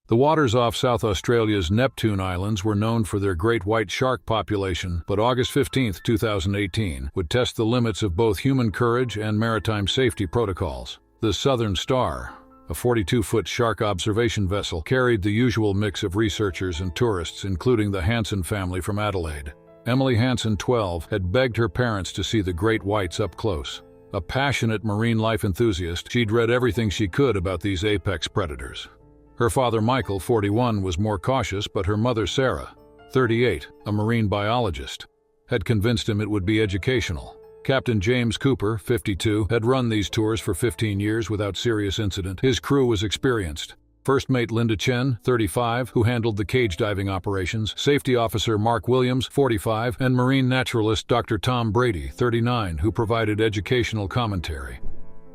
The waters off South Australia's Neptune Islands were known for their great white shark population, but August 15, 2018, would test the limits of both human courage and maritime safety protocols. The Southern Star, a 42-foot shark observation vessel, carried the usual mix of researchers and tourists, including the Hansen family from Adelaide. Emily Hansen, 12, had begged her parents to see the great whites up close. A passionate marine life enthusiast, she'd read everything she could about these apex predators. Her father, Michael, 41, was more cautious, but her mother, Sarah, 38, a marine biologist, had convinced him it would be educational. Captain James Cooper, 52, had run these tours for 15 years without serious incident. His crew was experienced. First Mate Linda Chen, 35, who handled the cage diving operations, Safety Officer Mark Williams, 45, and Marine Naturalist Dr. Tom Brady, 39, who provided educational commentary.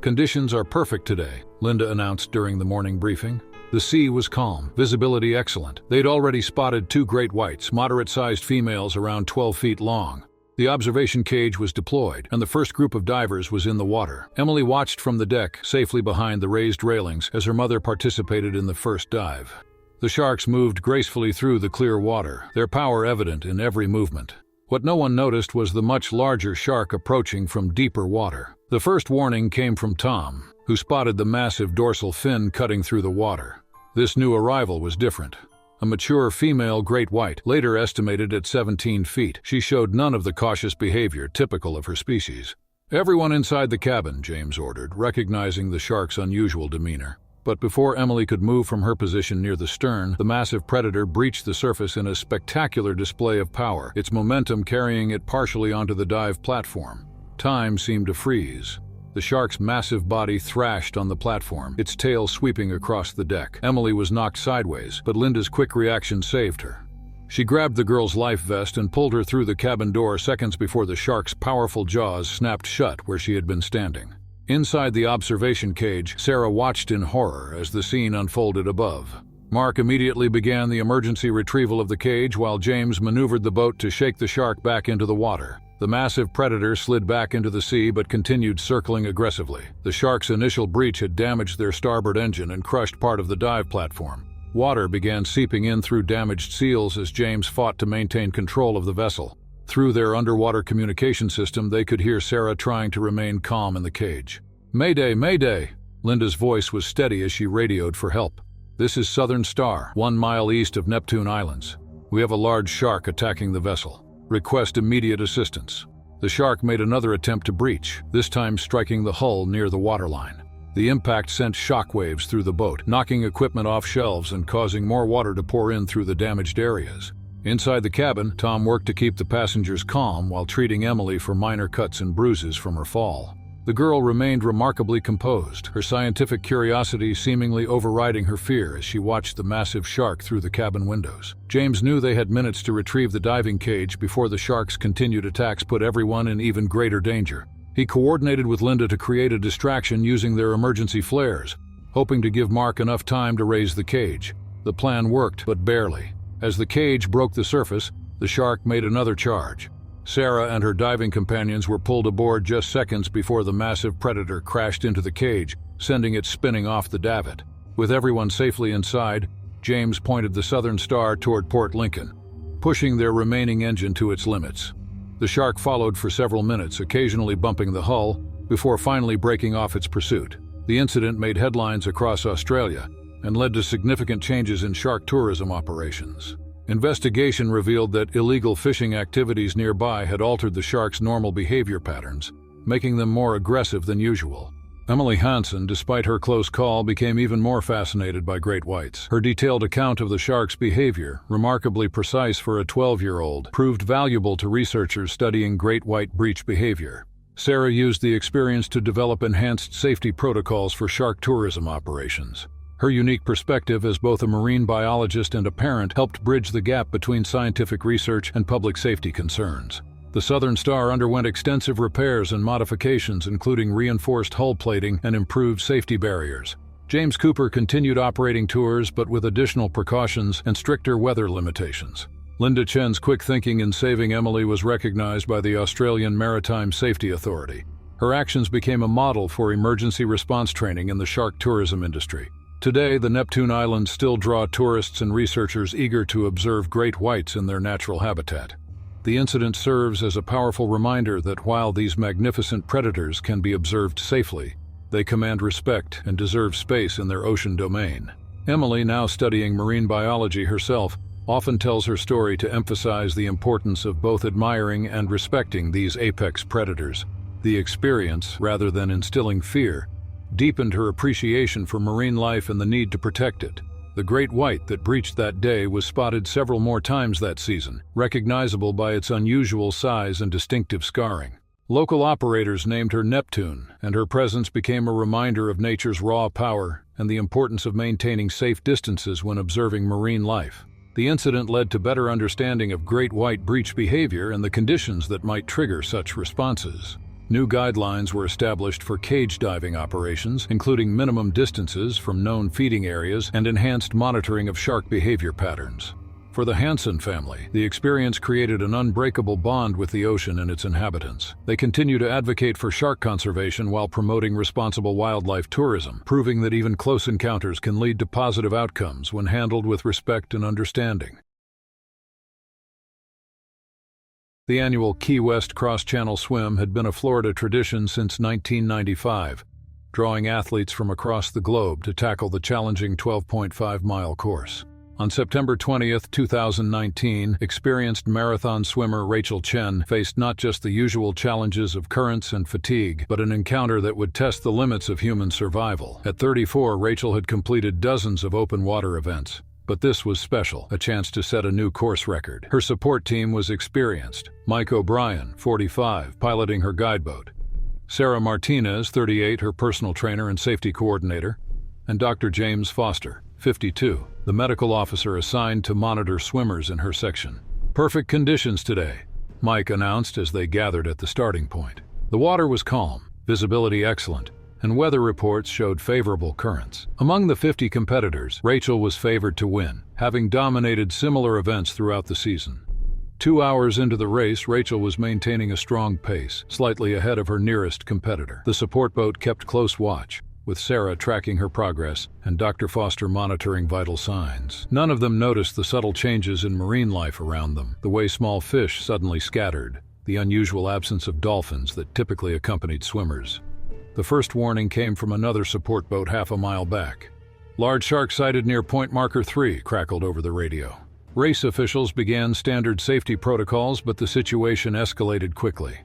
"Conditions are perfect today," Linda announced during the morning briefing. The sea was calm, visibility excellent. They'd already spotted 2 great whites, moderate-sized females around 12 feet long. The observation cage was deployed, and the first group of divers was in the water. Emily watched from the deck, safely behind the raised railings, as her mother participated in the first dive. The sharks moved gracefully through the clear water, their power evident in every movement. What no one noticed was the much larger shark approaching from deeper water. The first warning came from Tom, who spotted the massive dorsal fin cutting through the water. This new arrival was different. A mature female great white, later estimated at 17 feet, she showed none of the cautious behavior typical of her species. "Everyone inside the cabin," James ordered, recognizing the shark's unusual demeanor. But before Emily could move from her position near the stern, the massive predator breached the surface in a spectacular display of power, its momentum carrying it partially onto the dive platform. Time seemed to freeze. The shark's massive body thrashed on the platform, its tail sweeping across the deck. Emily was knocked sideways, but Linda's quick reaction saved her. She grabbed the girl's life vest and pulled her through the cabin door seconds before the shark's powerful jaws snapped shut where she had been standing. Inside the observation cage, Sarah watched in horror as the scene unfolded above. Mark immediately began the emergency retrieval of the cage while James maneuvered the boat to shake the shark back into the water. The massive predator slid back into the sea but continued circling aggressively. The shark's initial breach had damaged their starboard engine and crushed part of the dive platform. Water began seeping in through damaged seals as James fought to maintain control of the vessel. Through their underwater communication system, they could hear Sarah trying to remain calm in the cage. "Mayday, mayday!" Linda's voice was steady as she radioed for help. "This is Southern Star, 1 mile east of Neptune Islands. We have a large shark attacking the vessel. Request immediate assistance." The shark made another attempt to breach, this time striking the hull near the waterline. The impact sent shockwaves through the boat, knocking equipment off shelves and causing more water to pour in through the damaged areas. Inside the cabin, Tom worked to keep the passengers calm while treating Emily for minor cuts and bruises from her fall. The girl remained remarkably composed, her scientific curiosity seemingly overriding her fear as she watched the massive shark through the cabin windows. James knew they had minutes to retrieve the diving cage before the shark's continued attacks put everyone in even greater danger. He coordinated with Linda to create a distraction using their emergency flares, hoping to give Mark enough time to raise the cage. The plan worked, but barely. As the cage broke the surface, the shark made another charge. Sarah and her diving companions were pulled aboard just seconds before the massive predator crashed into the cage, sending it spinning off the davit. With everyone safely inside, James pointed the Southern Star toward Port Lincoln, pushing their remaining engine to its limits. The shark followed for several minutes, occasionally bumping the hull, before finally breaking off its pursuit. The incident made headlines across Australia and led to significant changes in shark tourism operations. Investigation revealed that illegal fishing activities nearby had altered the shark's normal behavior patterns, making them more aggressive than usual. Emily Hansen, despite her close call, became even more fascinated by great whites. Her detailed account of the shark's behavior, remarkably precise for a 12-year-old, proved valuable to researchers studying great white breach behavior. Sarah used the experience to develop enhanced safety protocols for shark tourism operations. Her unique perspective as both a marine biologist and a parent helped bridge the gap between scientific research and public safety concerns. The Southern Star underwent extensive repairs and modifications, including reinforced hull plating and improved safety barriers. James Cooper continued operating tours, but with additional precautions and stricter weather limitations. Linda Chen's quick thinking in saving Emily was recognized by the Australian Maritime Safety Authority. Her actions became a model for emergency response training in the shark tourism industry. Today, the Neptune Islands still draw tourists and researchers eager to observe great whites in their natural habitat. The incident serves as a powerful reminder that while these magnificent predators can be observed safely, they command respect and deserve space in their ocean domain. Emily, now studying marine biology herself, often tells her story to emphasize the importance of both admiring and respecting these apex predators. The experience, rather than instilling fear, deepened her appreciation for marine life and the need to protect it. The great white that breached that day was spotted several more times that season, recognizable by its unusual size and distinctive scarring. Local operators named her Neptune, and her presence became a reminder of nature's raw power and the importance of maintaining safe distances when observing marine life. The incident led to better understanding of great white breach behavior and the conditions that might trigger such responses. New guidelines were established for cage diving operations, including minimum distances from known feeding areas and enhanced monitoring of shark behavior patterns. For the Hansen family, the experience created an unbreakable bond with the ocean and its inhabitants. They continue to advocate for shark conservation while promoting responsible wildlife tourism, proving that even close encounters can lead to positive outcomes when handled with respect and understanding. The annual Key West Cross-Channel Swim had been a Florida tradition since 1995, drawing athletes from across the globe to tackle the challenging 12.5-mile course. On September 20, 2019, experienced marathon swimmer Rachel Chen faced not just the usual challenges of currents and fatigue, but an encounter that would test the limits of human survival. At 34, Rachel had completed dozens of open water events. But this was special, a chance to set a new course record. Her support team was experienced. Mike O'Brien, 45, piloting her guideboat. Sarah Martinez, 38, her personal trainer and safety coordinator. And Dr. James Foster, 52, the medical officer assigned to monitor swimmers in her section. Perfect conditions today, Mike announced as they gathered at the starting point. The water was calm, visibility excellent, and weather reports showed favorable currents. Among the 50 competitors, Rachel was favored to win, having dominated similar events throughout the season. 2 hours into the race, Rachel was maintaining a strong pace, slightly ahead of her nearest competitor. The support boat kept close watch, with Sarah tracking her progress and Dr. Foster monitoring vital signs. None of them noticed the subtle changes in marine life around them, the way small fish suddenly scattered, the unusual absence of dolphins that typically accompanied swimmers. The first warning came from another support boat half a mile back. "Large shark sighted near point marker 3, crackled over the radio. Race officials began standard safety protocols, but the situation escalated quickly.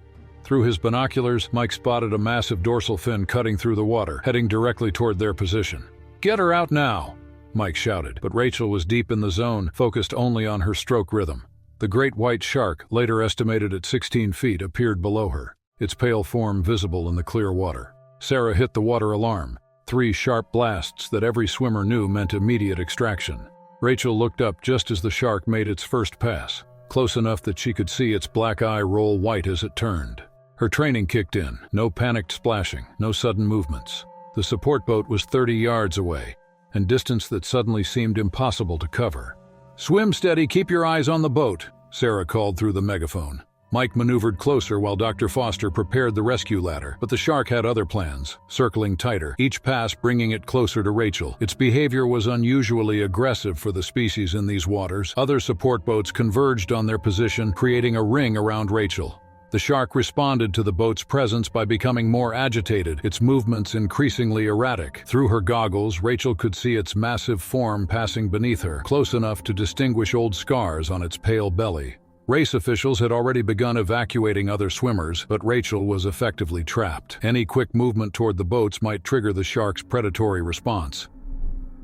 Through his binoculars, Mike spotted a massive dorsal fin cutting through the water, heading directly toward their position. "Get her out now!" Mike shouted, but Rachel was deep in the zone, focused only on her stroke rhythm. The great white shark, later estimated at 16 feet, appeared below her, its pale form visible in the clear water. Sarah hit the water alarm, 3 sharp blasts that every swimmer knew meant immediate extraction. Rachel looked up just as the shark made its first pass, close enough that she could see its black eye roll white as it turned. Her training kicked in, no panicked splashing, no sudden movements. The support boat was 30 yards away, and distance that suddenly seemed impossible to cover. "Swim steady, keep your eyes on the boat," Sarah called through the megaphone. Mike maneuvered closer while Dr. Foster prepared the rescue ladder, but the shark had other plans, circling tighter, each pass bringing it closer to Rachel. Its behavior was unusually aggressive for the species in these waters. Other support boats converged on their position, creating a ring around Rachel. The shark responded to the boat's presence by becoming more agitated, its movements increasingly erratic. Through her goggles, Rachel could see its massive form passing beneath her, close enough to distinguish old scars on its pale belly. Race officials had already begun evacuating other swimmers, but Rachel was effectively trapped. Any quick movement toward the boats might trigger the shark's predatory response.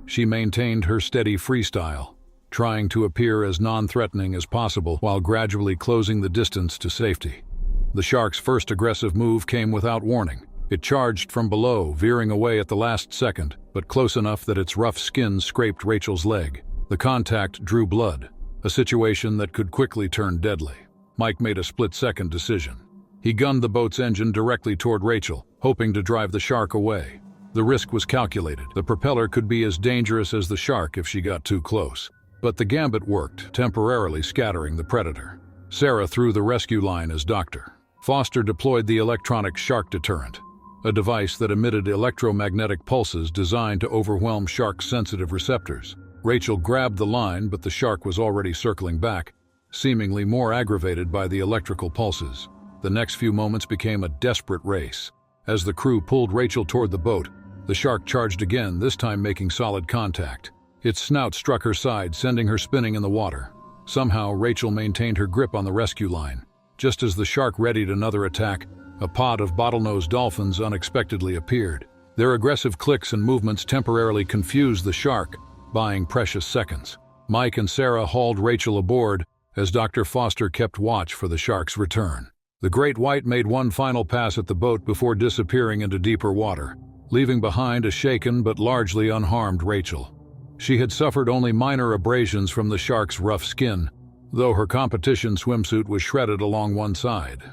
She maintained her steady freestyle, trying to appear as non-threatening as possible while gradually closing the distance to safety. The shark's first aggressive move came without warning. It charged from below, veering away at the last second, but close enough that its rough skin scraped Rachel's leg. The contact drew blood, a situation that could quickly turn deadly. Mike made a split-second decision. He gunned the boat's engine directly toward Rachel, hoping to drive the shark away. The risk was calculated. The propeller could be as dangerous as the shark if she got too close. But the gambit worked, temporarily scattering the predator. Sarah threw the rescue line as doctor. Foster deployed the electronic shark deterrent, a device that emitted electromagnetic pulses designed to overwhelm sharks' sensitive receptors. Rachel grabbed the line, but the shark was already circling back, seemingly more aggravated by the electrical pulses. The next few moments became a desperate race. As the crew pulled Rachel toward the boat, the shark charged again, this time making solid contact. Its snout struck her side, sending her spinning in the water. Somehow, Rachel maintained her grip on the rescue line. Just as the shark readied another attack, a pod of bottlenose dolphins unexpectedly appeared. Their aggressive clicks and movements temporarily confused the shark, buying precious seconds. Mike and Sarah hauled Rachel aboard as Dr. Foster kept watch for the shark's return. The great white made one final pass at the boat before disappearing into deeper water, leaving behind a shaken but largely unharmed Rachel. She had suffered only minor abrasions from the shark's rough skin, though her competition swimsuit was shredded along one side.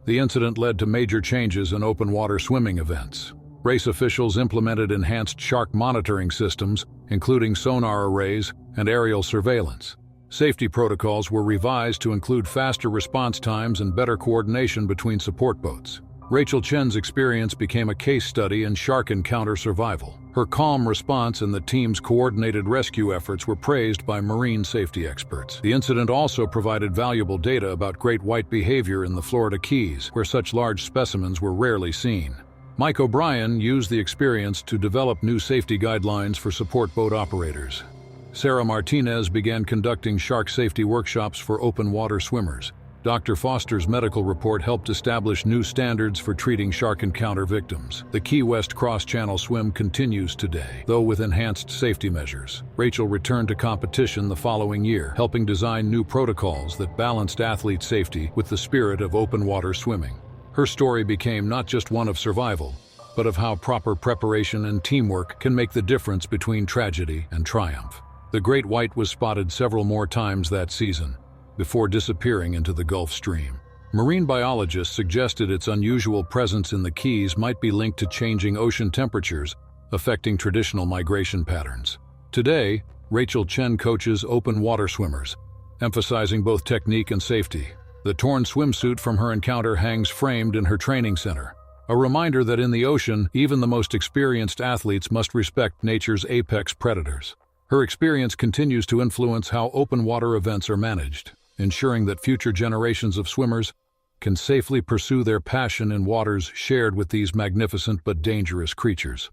The incident led to major changes in open water swimming events. Race officials implemented enhanced shark monitoring systems, including sonar arrays and aerial surveillance. Safety protocols were revised to include faster response times and better coordination between support boats. Rachel Chen's experience became a case study in shark encounter survival. Her calm response and the team's coordinated rescue efforts were praised by marine safety experts. The incident also provided valuable data about great white behavior in the Florida Keys, where such large specimens were rarely seen. Mike O'Brien used the experience to develop new safety guidelines for support boat operators. Sarah Martinez began conducting shark safety workshops for open water swimmers. Dr. Foster's medical report helped establish new standards for treating shark encounter victims. The Key West cross-channel swim continues today, though with enhanced safety measures. Rachel returned to competition the following year, helping design new protocols that balanced athlete safety with the spirit of open water swimming. Her story became not just one of survival, but of how proper preparation and teamwork can make the difference between tragedy and triumph. The great white was spotted several more times that season, before disappearing into the Gulf Stream. Marine biologists suggested its unusual presence in the Keys might be linked to changing ocean temperatures, affecting traditional migration patterns. Today, Rachel Chen coaches open water swimmers, emphasizing both technique and safety. The torn swimsuit from her encounter hangs framed in her training center, a reminder that in the ocean, even the most experienced athletes must respect nature's apex predators. Her experience continues to influence how open water events are managed, ensuring that future generations of swimmers can safely pursue their passion in waters shared with these magnificent but dangerous creatures.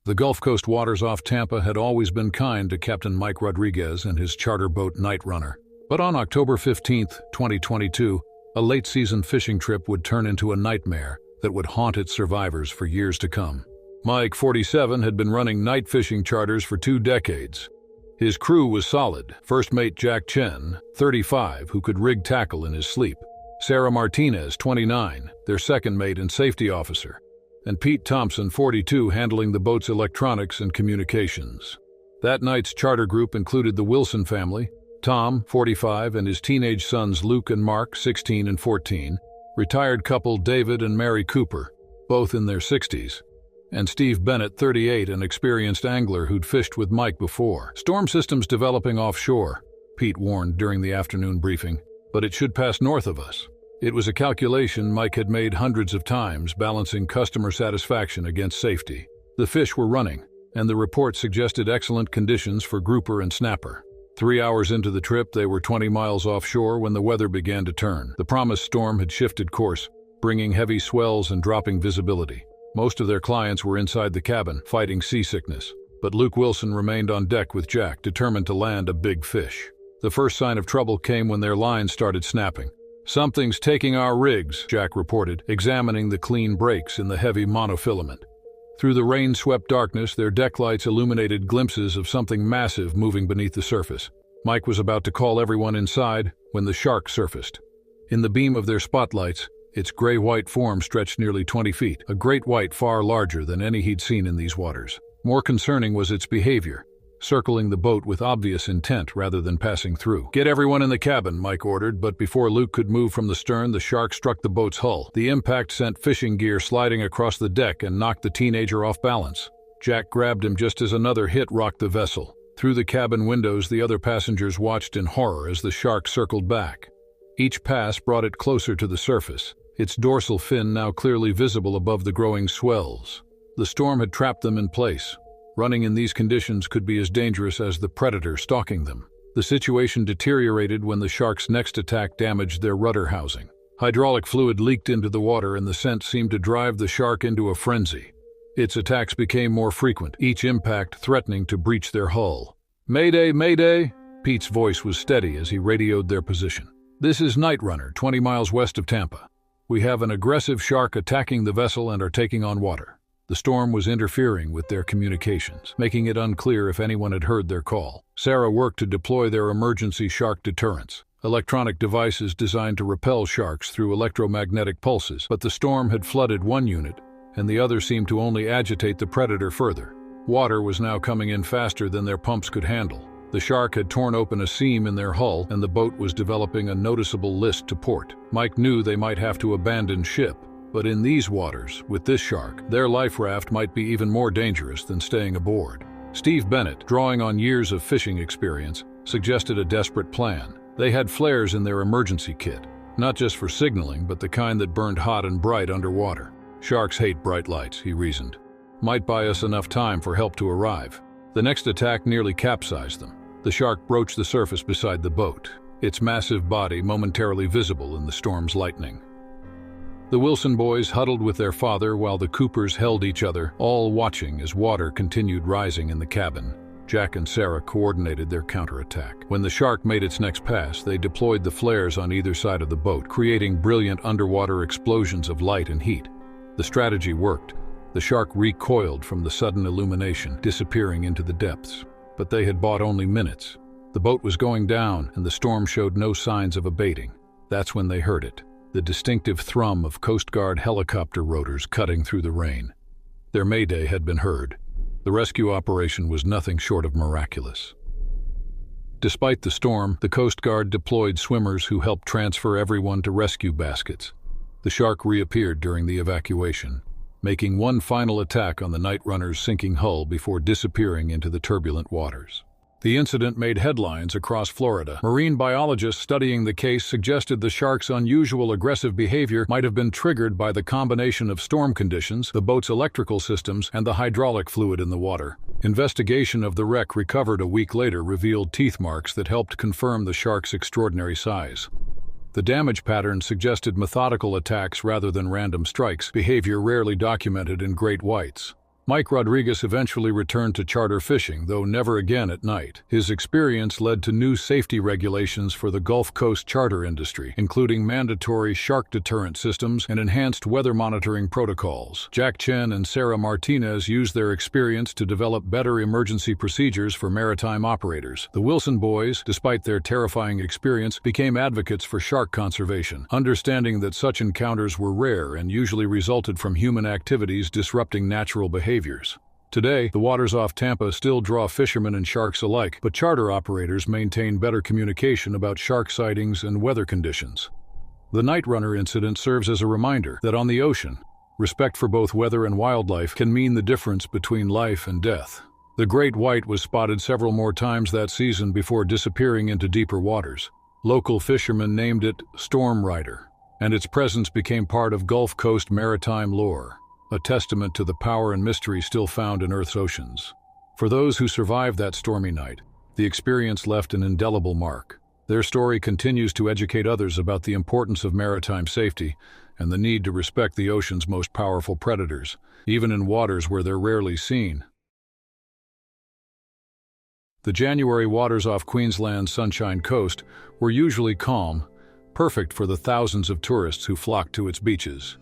The Gulf Coast waters off Tampa had always been kind to Captain Mike Rodriguez and his charter boat Night Runner. But on October 15, 2022, a late-season fishing trip would turn into a nightmare that would haunt its survivors for years to come. Mike, 47, had been running night fishing charters for 2 decades. His crew was solid. First mate Jack Chen, 35, who could rig tackle in his sleep. Sarah Martinez, 29, their second mate and safety officer. And Pete Thompson, 42, handling the boat's electronics and communications. That night's charter group included the Wilson family, Tom, 45, and his teenage sons Luke and Mark, 16 and 14, retired couple David and Mary Cooper, both in their 60s, and Steve Bennett, 38, an experienced angler who'd fished with Mike before. Storm systems developing offshore, Pete warned during the afternoon briefing, but it should pass north of us. It was a calculation Mike had made hundreds of times, balancing customer satisfaction against safety. The fish were running, and the report suggested excellent conditions for grouper and snapper. 3 hours into the trip, they were 20 miles offshore when the weather began to turn. The promised storm had shifted course, bringing heavy swells and dropping visibility. Most of their clients were inside the cabin, fighting seasickness, but Luke Wilson remained on deck with Jack, determined to land a big fish. The first sign of trouble came when their lines started snapping. "Something's taking our rigs," Jack reported, examining the clean breaks in the heavy monofilament. Through the rain-swept darkness, their deck lights illuminated glimpses of something massive moving beneath the surface. Mike was about to call everyone inside when the shark surfaced. In the beam of their spotlights, its gray-white form stretched nearly 20 feet, a great white far larger than any he'd seen in these waters. More concerning was its behavior, circling the boat with obvious intent rather than passing through. "Get everyone in the cabin," Mike ordered, but before Luke could move from the stern, the shark struck the boat's hull. The impact sent fishing gear sliding across the deck and knocked the teenager off balance. Jack grabbed him just as another hit rocked the vessel. Through the cabin windows, the other passengers watched in horror as the shark circled back. Each pass brought it closer to the surface, its dorsal fin now clearly visible above the growing swells. The storm had trapped them in place. Running in these conditions could be as dangerous as the predator stalking them. The situation deteriorated when the shark's next attack damaged their rudder housing. Hydraulic fluid leaked into the water and the scent seemed to drive the shark into a frenzy. Its attacks became more frequent, each impact threatening to breach their hull. "Mayday, mayday!" Pete's voice was steady as he radioed their position. "This is Night Runner, 20 miles west of Tampa. We have an aggressive shark attacking the vessel and are taking on water." The storm was interfering with their communications, making it unclear if anyone had heard their call. Sarah worked to deploy their emergency shark deterrents, electronic devices designed to repel sharks through electromagnetic pulses, but the storm had flooded one unit, and the other seemed to only agitate the predator further. Water was now coming in faster than their pumps could handle. The shark had torn open a seam in their hull, and the boat was developing a noticeable list to port. Mike knew they might have to abandon ship, but in these waters, with this shark, their life raft might be even more dangerous than staying aboard. Steve Bennett, drawing on years of fishing experience, suggested a desperate plan. They had flares in their emergency kit, not just for signaling, but the kind that burned hot and bright underwater. "Sharks hate bright lights," he reasoned. "Might buy us enough time for help to arrive." The next attack nearly capsized them. The shark broached the surface beside the boat, its massive body momentarily visible in the storm's lightning. The Wilson boys huddled with their father while the Coopers held each other, all watching as water continued rising in the cabin. Jack and Sarah coordinated their counterattack. When the shark made its next pass, they deployed the flares on either side of the boat, creating brilliant underwater explosions of light and heat. The strategy worked. The shark recoiled from the sudden illumination, disappearing into the depths. But they had bought only minutes. The boat was going down, and the storm showed no signs of abating. That's when they heard it, the distinctive thrum of Coast Guard helicopter rotors cutting through the rain. Their mayday had been heard. The rescue operation was nothing short of miraculous. Despite the storm, the Coast Guard deployed swimmers who helped transfer everyone to rescue baskets. The shark reappeared during the evacuation, making one final attack on the Night Runner's sinking hull before disappearing into the turbulent waters. The incident made headlines across Florida. Marine biologists studying the case suggested the shark's unusual aggressive behavior might have been triggered by the combination of storm conditions, the boat's electrical systems, and the hydraulic fluid in the water. Investigation of the wreck recovered a week later revealed teeth marks that helped confirm the shark's extraordinary size. The damage pattern suggested methodical attacks rather than random strikes, behavior rarely documented in great whites. Mike Rodriguez eventually returned to charter fishing, though never again at night. His experience led to new safety regulations for the Gulf Coast charter industry, including mandatory shark deterrent systems and enhanced weather monitoring protocols. Jack Chen and Sarah Martinez used their experience to develop better emergency procedures for maritime operators. The Wilson boys, despite their terrifying experience, became advocates for shark conservation, understanding that such encounters were rare and usually resulted from human activities disrupting natural behavior. Today, the waters off Tampa still draw fishermen and sharks alike, but charter operators maintain better communication about shark sightings and weather conditions. The Night Runner incident serves as a reminder that on the ocean, respect for both weather and wildlife can mean the difference between life and death. The great white was spotted several more times that season before disappearing into deeper waters. Local fishermen named it Storm Rider, and its presence became part of Gulf Coast maritime lore, a testament to the power and mystery still found in Earth's oceans. For those who survived that stormy night, the experience left an indelible mark. Their story continues to educate others about the importance of maritime safety and the need to respect the ocean's most powerful predators, even in waters where they're rarely seen. The January waters off Queensland's Sunshine Coast were usually calm, perfect for the thousands of tourists who flocked to its beaches.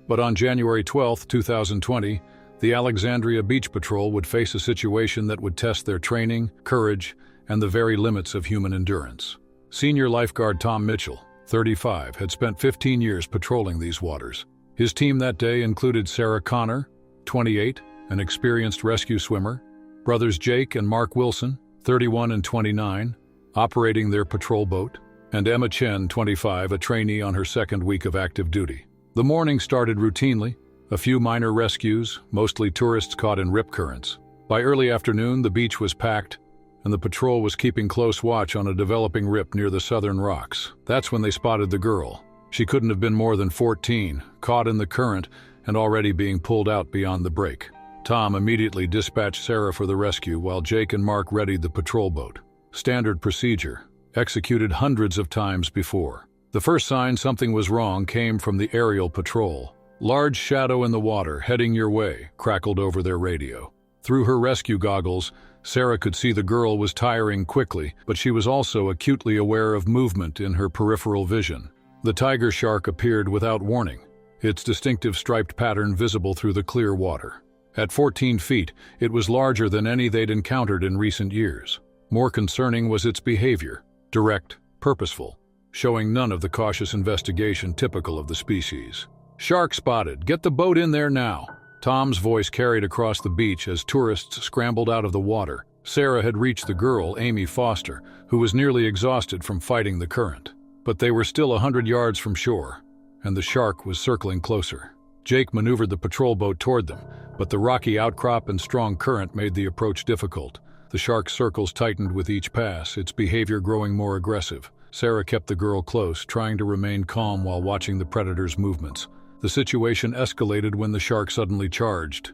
But on January 12, 2020, the Alexandria Beach Patrol would face a situation that would test their training, courage, and the very limits of human endurance. Senior lifeguard Tom Mitchell, 35, had spent 15 years patrolling these waters. His team that day included Sarah Connor, 28, an experienced rescue swimmer, brothers Jake and Mark Wilson, 31 and 29, operating their patrol boat, and Emma Chen, 25, a trainee on her second week of active duty. The morning started routinely, a few minor rescues, mostly tourists caught in rip currents. By early afternoon, the beach was packed, and the patrol was keeping close watch on a developing rip near the southern rocks. That's when they spotted the girl, She couldn't have been more than 14, caught in the current and already being pulled out beyond the break. Tom immediately dispatched Sarah for the rescue while Jake and Mark readied the patrol boat. Standard procedure, executed hundreds of times before. The first sign something was wrong came from the aerial patrol. "Large shadow in the water, heading your way," crackled over their radio. Through her rescue goggles, Sarah could see the girl was tiring quickly, but she was also acutely aware of movement in her peripheral vision. The tiger shark appeared without warning, its distinctive striped pattern visible through the clear water. At 14 feet, it was larger than any they'd encountered in recent years. More concerning was its behavior, direct, purposeful, showing none of the cautious investigation typical of the species. "Shark spotted, get the boat in there now." Tom's voice carried across the beach as tourists scrambled out of the water. Sarah had reached the girl, Amy Foster, who was nearly exhausted from fighting the current. But they were still 100 yards from shore, and the shark was circling closer. Jake maneuvered the patrol boat toward them, but the rocky outcrop and strong current made the approach difficult. The shark's circles tightened with each pass, its behavior growing more aggressive. Sarah kept the girl close, trying to remain calm while watching the predator's movements. The situation escalated when the shark suddenly charged.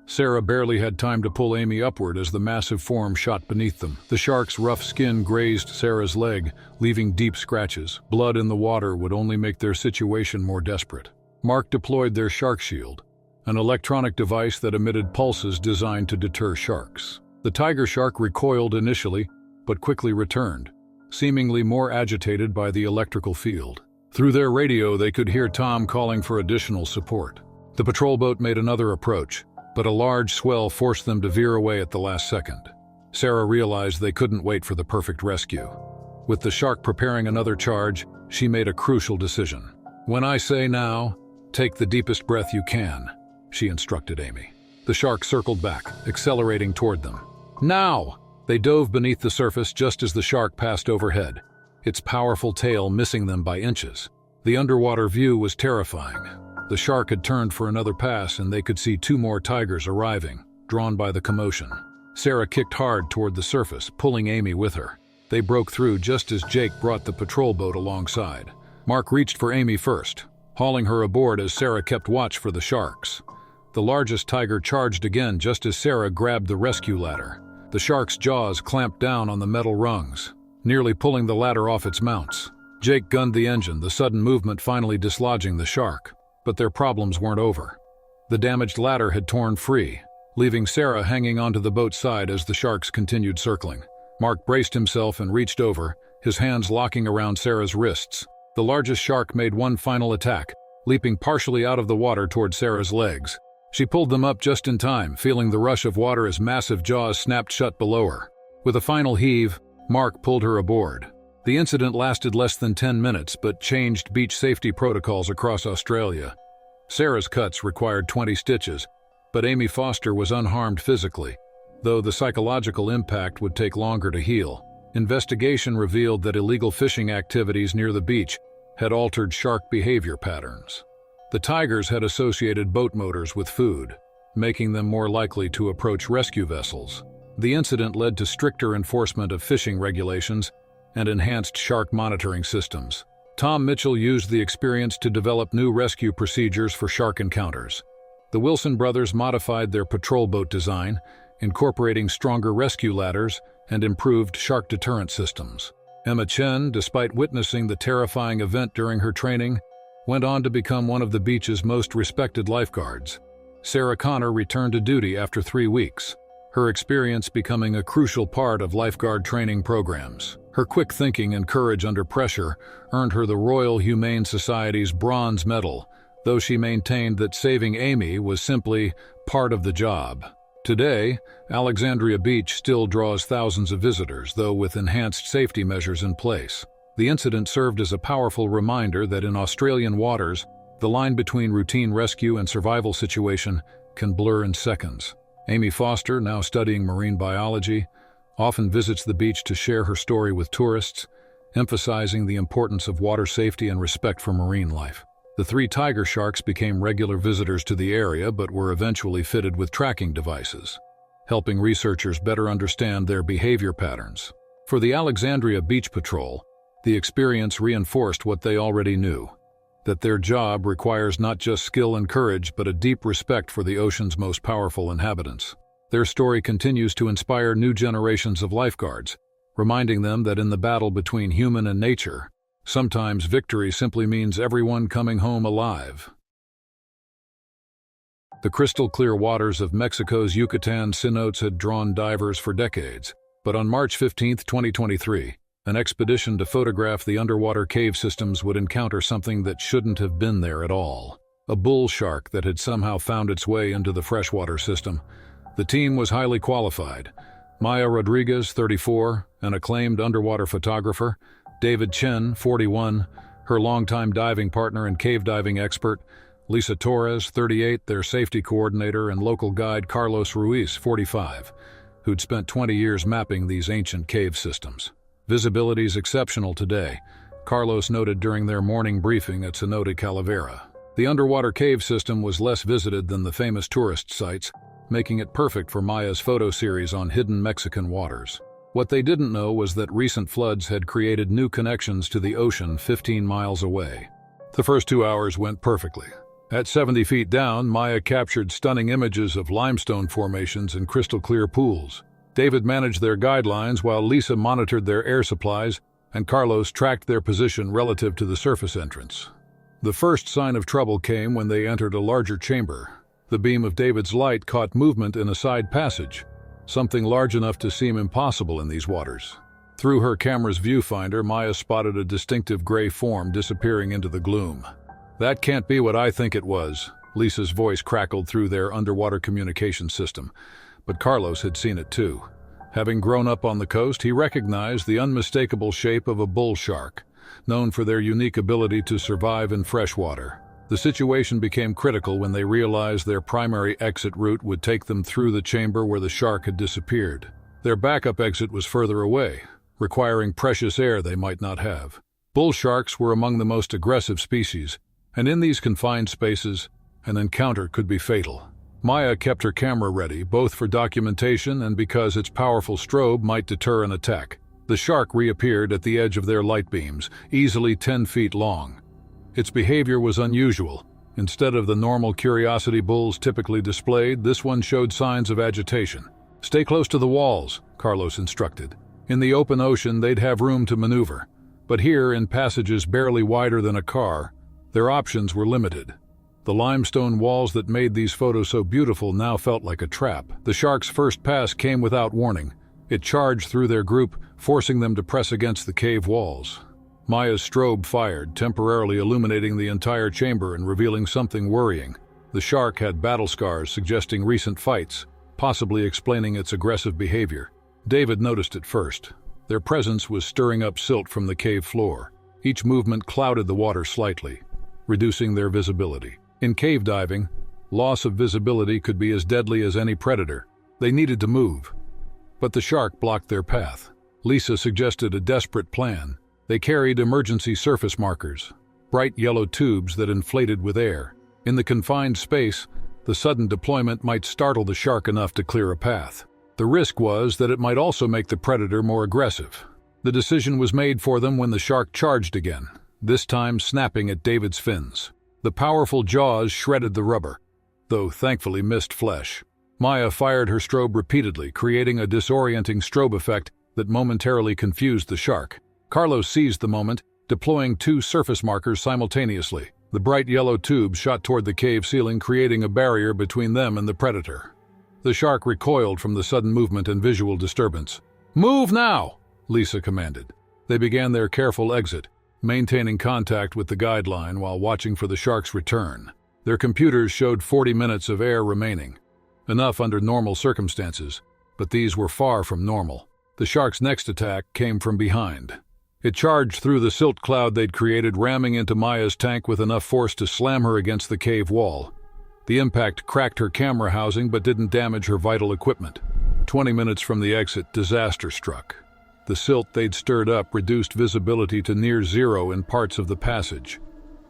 Sarah barely had time to pull Amy upward as the massive form shot beneath them. The shark's rough skin grazed Sarah's leg, leaving deep scratches. Blood in the water would only make their situation more desperate. Mark deployed their shark shield, an electronic device that emitted pulses designed to deter sharks. The tiger shark recoiled initially, but quickly returned, seemingly more agitated by the electrical field. Through their radio, they could hear Tom calling for additional support. The patrol boat made another approach, but a large swell forced them to veer away at the last second. Sarah realized they couldn't wait for the perfect rescue. With the shark preparing another charge, she made a crucial decision. "When I say now, take the deepest breath you can," she instructed Amy. The shark circled back, accelerating toward them. "Now!" They dove beneath the surface just as the shark passed overhead, its powerful tail missing them by inches. The underwater view was terrifying. The shark had turned for another pass, and they could see 2 more tigers arriving, drawn by the commotion. Sarah kicked hard toward the surface, pulling Amy with her. They broke through just as Jake brought the patrol boat alongside. Mark reached for Amy first, hauling her aboard as Sarah kept watch for the sharks. The largest tiger charged again just as Sarah grabbed the rescue ladder. The shark's jaws clamped down on the metal rungs, nearly pulling the ladder off its mounts. Jake gunned the engine, the sudden movement finally dislodging the shark. But their problems weren't over. The damaged ladder had torn free, leaving Sarah hanging onto the boat's side as the sharks continued circling. Mark braced himself and reached over, his hands locking around Sarah's wrists. The largest shark made one final attack, leaping partially out of the water toward Sarah's legs. She pulled them up just in time, feeling the rush of water as massive jaws snapped shut below her. With a final heave, Mark pulled her aboard. The incident lasted less than 10 minutes, but changed beach safety protocols across Australia. Sarah's cuts required 20 stitches, but Amy Foster was unharmed physically, though the psychological impact would take longer to heal. Investigation revealed that illegal fishing activities near the beach had altered shark behavior patterns. The tigers had associated boat motors with food, making them more likely to approach rescue vessels. The incident led to stricter enforcement of fishing regulations and enhanced shark monitoring systems. Tom Mitchell used the experience to develop new rescue procedures for shark encounters. The Wilson brothers modified their patrol boat design, incorporating stronger rescue ladders and improved shark deterrent systems. Emma Chen, despite witnessing the terrifying event during her training, went on to become one of the beach's most respected lifeguards. Sarah Connor returned to duty after 3 weeks, her experience becoming a crucial part of lifeguard training programs. Her quick thinking and courage under pressure earned her the Royal Humane Society's Bronze Medal, though she maintained that saving Amy was simply part of the job. Today, Alexandria Beach still draws thousands of visitors, though with enhanced safety measures in place. The incident served as a powerful reminder that in Australian waters, the line between routine rescue and survival situation can blur in seconds. Amy Foster, now studying marine biology, often visits the beach to share her story with tourists, emphasizing the importance of water safety and respect for marine life. The 3 tiger sharks became regular visitors to the area but were eventually fitted with tracking devices, helping researchers better understand their behavior patterns. For the Alexandria Beach Patrol, the experience reinforced what they already knew. that their job requires not just skill and courage but a deep respect for the ocean's most powerful inhabitants. Their story continues to inspire new generations of lifeguards, reminding them that in the battle between human and nature, sometimes victory simply means everyone coming home alive. The crystal-clear waters of Mexico's Yucatan cenotes had drawn divers for decades, but on March 15, 2023, an expedition to photograph the underwater cave systems would encounter something that shouldn't have been there at all. A bull shark that had somehow found its way into the freshwater system. The team was highly qualified. Maya Rodriguez, 34, an acclaimed underwater photographer, David Chen, 41, her longtime diving partner and cave diving expert, Lisa Torres, 38, their safety coordinator, and local guide Carlos Ruiz, 45, who'd spent 20 years mapping these ancient cave systems. Visibility's exceptional today, Carlos noted during their morning briefing at Cenote Calavera. The underwater cave system was less visited than the famous tourist sites, making it perfect for Maya's photo series on hidden Mexican waters. What they didn't know was that recent floods had created new connections to the ocean 15 miles away. The first 2 hours went perfectly. At 70 feet down, Maya captured stunning images of limestone formations and crystal-clear pools. David managed their guidelines while Lisa monitored their air supplies and Carlos tracked their position relative to the surface entrance. The first sign of trouble came when they entered a larger chamber. The beam of David's light caught movement in a side passage, something large enough to seem impossible in these waters. Through her camera's viewfinder, Maya spotted a distinctive gray form disappearing into the gloom. "That can't be what I think it was," Lisa's voice crackled through their underwater communication system. But Carlos had seen it too. Having grown up on the coast, he recognized the unmistakable shape of a bull shark, known for their unique ability to survive in fresh water. The situation became critical when they realized their primary exit route would take them through the chamber where the shark had disappeared. Their backup exit was further away, requiring precious air they might not have. Bull sharks were among the most aggressive species, and in these confined spaces, an encounter could be fatal. Maya kept her camera ready, both for documentation and because its powerful strobe might deter an attack. The shark reappeared at the edge of their light beams, easily 10 feet long. Its behavior was unusual. Instead of the normal curiosity bulls typically displayed, this one showed signs of agitation. "Stay close to the walls," Carlos instructed. In the open ocean, they'd have room to maneuver. But here, in passages barely wider than a car, their options were limited. The limestone walls that made these photos so beautiful now felt like a trap. The shark's first pass came without warning. It charged through their group, forcing them to press against the cave walls. Maya's strobe fired, temporarily illuminating the entire chamber and revealing something worrying. The shark had battle scars suggesting recent fights, possibly explaining its aggressive behavior. David noticed it first. Their presence was stirring up silt from the cave floor. Each movement clouded the water slightly, reducing their visibility. In cave diving, loss of visibility could be as deadly as any predator. They needed to move, but the shark blocked their path. Lisa suggested a desperate plan. They carried emergency surface markers, bright yellow tubes that inflated with air. In the confined space, the sudden deployment might startle the shark enough to clear a path. The risk was that it might also make the predator more aggressive. The decision was made for them when the shark charged again, this time snapping at David's fins. The powerful jaws shredded the rubber, though thankfully missed flesh. Maya fired her strobe repeatedly, creating a disorienting strobe effect that momentarily confused the shark. Carlos seized the moment, deploying 2 surface markers simultaneously. The bright yellow tubes shot toward the cave ceiling, creating a barrier between them and the predator. The shark recoiled from the sudden movement and visual disturbance. "Move now!" Lisa commanded. They began their careful exit, maintaining contact with the guideline while watching for the shark's return. Their computers showed 40 minutes of air remaining, enough under normal circumstances, but these were far from normal. The shark's next attack came from behind. It charged through the silt cloud they'd created, ramming into Maya's tank with enough force to slam her against the cave wall. The impact cracked her camera housing but didn't damage her vital equipment. 20 minutes from the exit, disaster struck. The silt they'd stirred up reduced visibility to near zero in parts of the passage.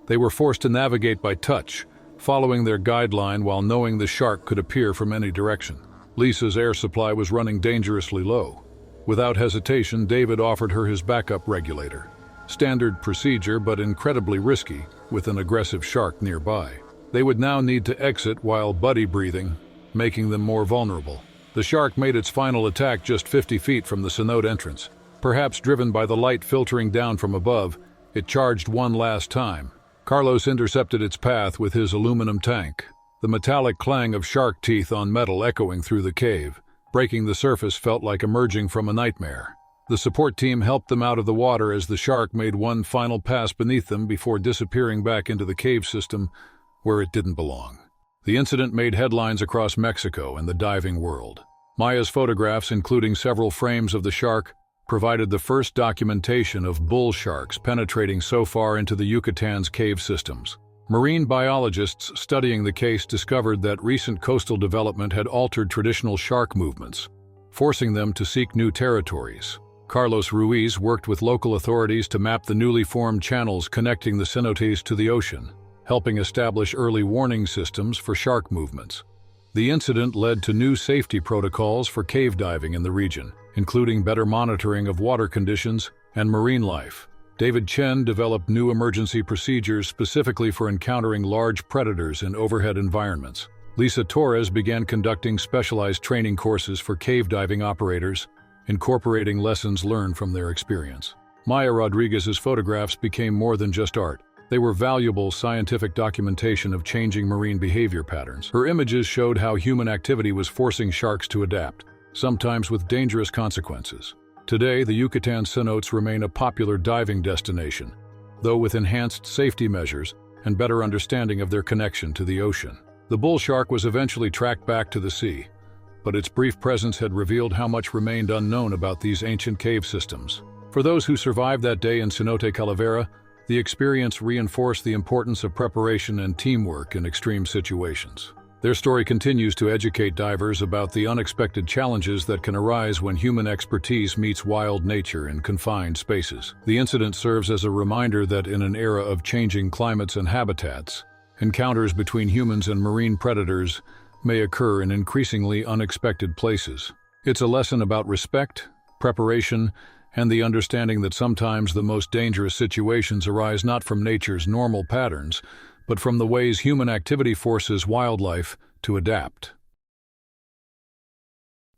They were forced to navigate by touch, following their guideline while knowing the shark could appear from any direction. Lisa's air supply was running dangerously low. Without hesitation, David offered her his backup regulator. Standard procedure, but incredibly risky, with an aggressive shark nearby. They would now need to exit while buddy breathing, making them more vulnerable. The shark made its final attack just 50 feet from the cenote entrance. Perhaps driven by the light filtering down from above, it charged one last time. Carlos intercepted its path with his aluminum tank, the metallic clang of shark teeth on metal echoing through the cave. Breaking the surface felt like emerging from a nightmare. The support team helped them out of the water as the shark made one final pass beneath them before disappearing back into the cave system where it didn't belong. The incident made headlines across Mexico and the diving world. Maya's photographs, including several frames of the shark, provided the first documentation of bull sharks penetrating so far into the Yucatan's cave systems. Marine biologists studying the case discovered that recent coastal development had altered traditional shark movements, forcing them to seek new territories. Carlos Ruiz worked with local authorities to map the newly formed channels connecting the cenotes to the ocean, helping establish early warning systems for shark movements. The incident led to new safety protocols for cave diving in the region, including better monitoring of water conditions and marine life. David Chen developed new emergency procedures specifically for encountering large predators in overhead environments. Lisa Torres began conducting specialized training courses for cave diving operators, incorporating lessons learned from their experience. Maya Rodriguez's photographs became more than just art. They were valuable scientific documentation of changing marine behavior patterns. Her images showed how human activity was forcing sharks to adapt, sometimes with dangerous consequences. Today, the Yucatan cenotes remain a popular diving destination, though with enhanced safety measures and better understanding of their connection to the ocean. The bull shark was eventually tracked back to the sea, but its brief presence had revealed how much remained unknown about these ancient cave systems. For those who survived that day in Cenote Calavera, the experience reinforced the importance of preparation and teamwork in extreme situations. Their story continues to educate divers about the unexpected challenges that can arise when human expertise meets wild nature in confined spaces. The incident serves as a reminder that in an era of changing climates and habitats, encounters between humans and marine predators may occur in increasingly unexpected places. It's a lesson about respect, preparation, and the understanding that sometimes the most dangerous situations arise not from nature's normal patterns, but from the ways human activity forces wildlife to adapt.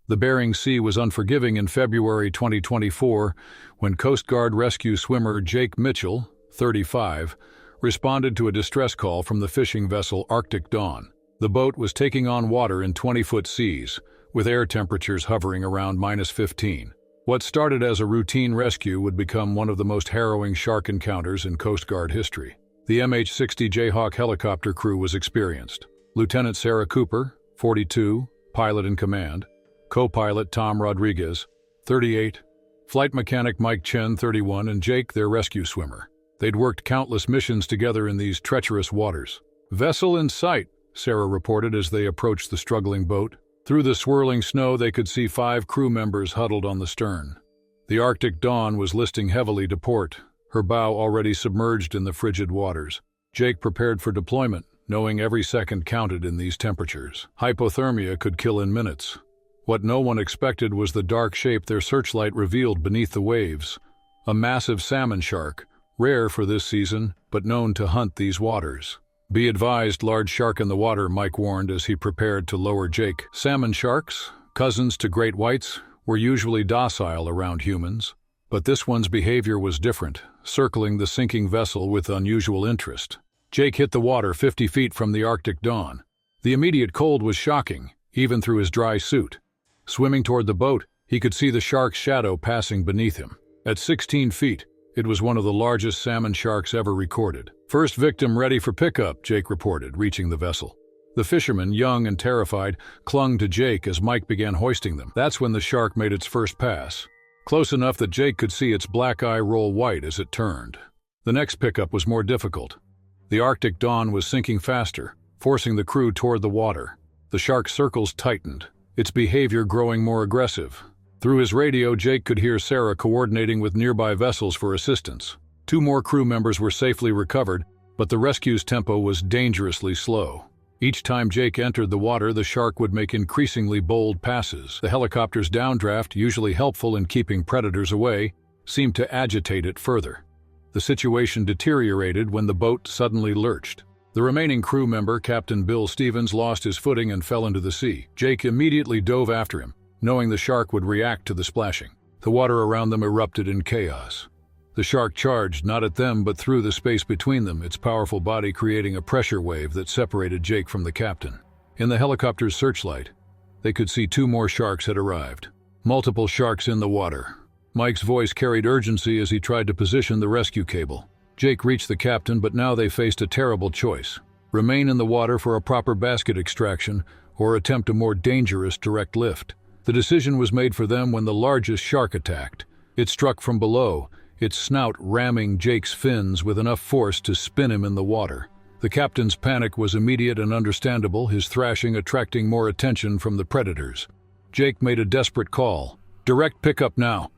The Bering Sea was unforgiving in February 2024 when Coast Guard rescue swimmer Jake Mitchell, 35, responded to a distress call from the fishing vessel Arctic Dawn. The boat was taking on water in 20-foot seas, with air temperatures hovering around -15. What started as a routine rescue would become one of the most harrowing shark encounters in Coast Guard history. The MH-60 Jayhawk helicopter crew was experienced. Lieutenant Sarah Cooper, 42, pilot in command, co-pilot Tom Rodriguez, 38, flight mechanic Mike Chen, 31, and Jake, their rescue swimmer. They'd worked countless missions together in these treacherous waters. "Vessel in sight," Sarah reported as they approached the struggling boat. Through the swirling snow, they could see 5 crew members huddled on the stern. The Arctic Dawn was listing heavily to port, her bow already submerged in the frigid waters. Jake prepared for deployment, knowing every second counted in these temperatures. Hypothermia could kill in minutes. What no one expected was the dark shape their searchlight revealed beneath the waves. A massive salmon shark, rare for this season, but known to hunt these waters. "Be advised, large shark in the water," Mike warned as he prepared to lower Jake. Salmon sharks, cousins to great whites, were usually docile around humans. But this one's behavior was different, circling the sinking vessel with unusual interest. Jake hit the water 50 feet from the Arctic Dawn. The immediate cold was shocking, even through his dry suit. Swimming toward the boat, he could see the shark's shadow passing beneath him. At 16 feet, it was one of the largest salmon sharks ever recorded. "First victim ready for pickup," Jake reported, reaching the vessel. The fishermen, young and terrified, clung to Jake as Mike began hoisting them. That's when the shark made its first pass, close enough that Jake could see its black eye roll white as it turned. The next pickup was more difficult. The Arctic Dawn was sinking faster, forcing the crew toward the water. The shark's circles tightened, its behavior growing more aggressive. Through his radio, Jake could hear Sarah coordinating with nearby vessels for assistance. 2 more crew members were safely recovered, but the rescue's tempo was dangerously slow. Each time Jake entered the water, the shark would make increasingly bold passes. The helicopter's downdraft, usually helpful in keeping predators away, seemed to agitate it further. The situation deteriorated when the boat suddenly lurched. The remaining crew member, Captain Bill Stevens, lost his footing and fell into the sea. Jake immediately dove after him, knowing the shark would react to the splashing. The water around them erupted in chaos. The shark charged not at them but through the space between them, its powerful body creating a pressure wave that separated Jake from the captain. In the helicopter's searchlight, they could see 2 more sharks had arrived. Multiple sharks in the water. Mike's voice carried urgency as he tried to position the rescue cable. Jake reached the captain, but now they faced a terrible choice: remain in the water for a proper basket extraction or attempt a more dangerous direct lift. The decision was made for them when the largest shark attacked. It struck from below, its snout ramming Jake's fins with enough force to spin him in the water. The captain's panic was immediate and understandable, his thrashing attracting more attention from the predators. Jake made a desperate call: direct pickup now.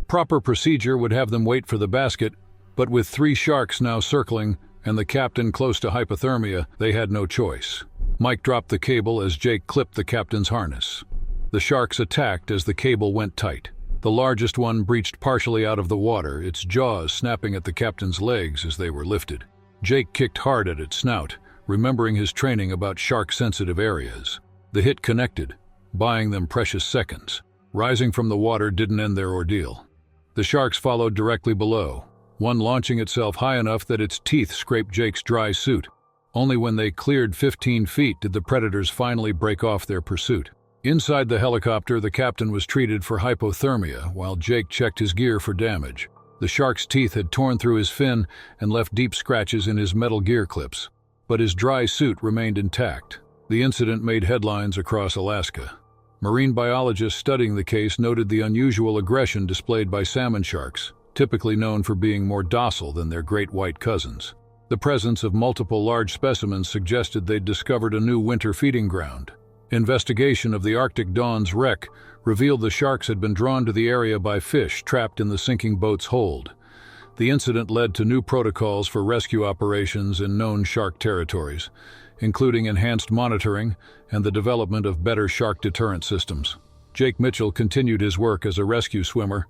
Proper procedure would have them wait for the basket, but with 3 sharks now circling and the captain close to hypothermia, they had no choice. Mike dropped the cable as Jake clipped the captain's harness. The sharks attacked as the cable went tight. The largest one breached partially out of the water, its jaws snapping at the captain's legs as they were lifted. Jake kicked hard at its snout, remembering his training about shark-sensitive areas. The hit connected, buying them precious seconds. Rising from the water didn't end their ordeal. The sharks followed directly below, one launching itself high enough that its teeth scraped Jake's dry suit. Only when they cleared 15 feet did the predators finally break off their pursuit. Inside the helicopter, the captain was treated for hypothermia, while Jake checked his gear for damage. The shark's teeth had torn through his fin and left deep scratches in his metal gear clips, but his dry suit remained intact. The incident made headlines across Alaska. Marine biologists studying the case noted the unusual aggression displayed by salmon sharks, typically known for being more docile than their great white cousins. The presence of multiple large specimens suggested they'd discovered a new winter feeding ground. Investigation of the Arctic Dawn's wreck revealed the sharks had been drawn to the area by fish trapped in the sinking boat's hold. The incident led to new protocols for rescue operations in known shark territories, including enhanced monitoring and the development of better shark deterrent systems. Jake Mitchell continued his work as a rescue swimmer,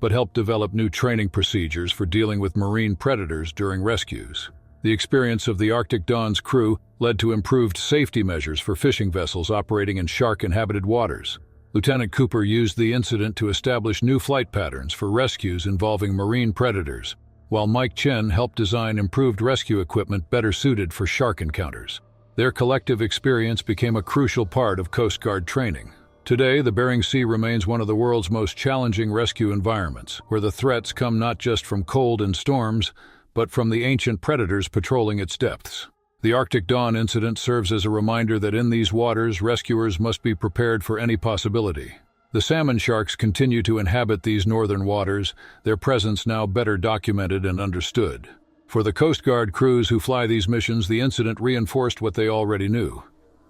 but helped develop new training procedures for dealing with marine predators during rescues. The experience of the Arctic Dawn's crew led to improved safety measures for fishing vessels operating in shark-inhabited waters. Lieutenant Cooper used the incident to establish new flight patterns for rescues involving marine predators, while Mike Chen helped design improved rescue equipment better suited for shark encounters. Their collective experience became a crucial part of Coast Guard training. Today, the Bering Sea remains one of the world's most challenging rescue environments, where the threats come not just from cold and storms, but from the ancient predators patrolling its depths. The Arctic Dawn incident serves as a reminder that in these waters, rescuers must be prepared for any possibility. The salmon sharks continue to inhabit these northern waters, their presence now better documented and understood. For the Coast Guard crews who fly these missions, the incident reinforced what they already knew: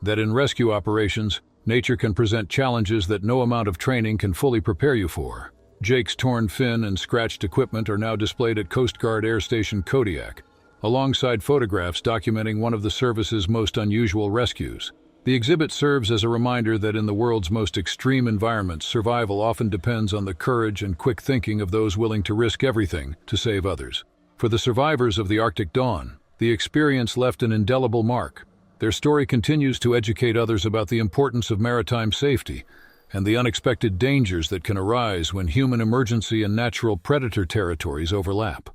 that in rescue operations, nature can present challenges that no amount of training can fully prepare you for. Jake's torn fin and scratched equipment are now displayed at Coast Guard Air Station Kodiak, alongside photographs documenting one of the service's most unusual rescues. The exhibit serves as a reminder that in the world's most extreme environments, survival often depends on the courage and quick thinking of those willing to risk everything to save others. For the survivors of the Arctic Dawn, the experience left an indelible mark. Their story continues to educate others about the importance of maritime safety and the unexpected dangers that can arise when human emergency and natural predator territories overlap.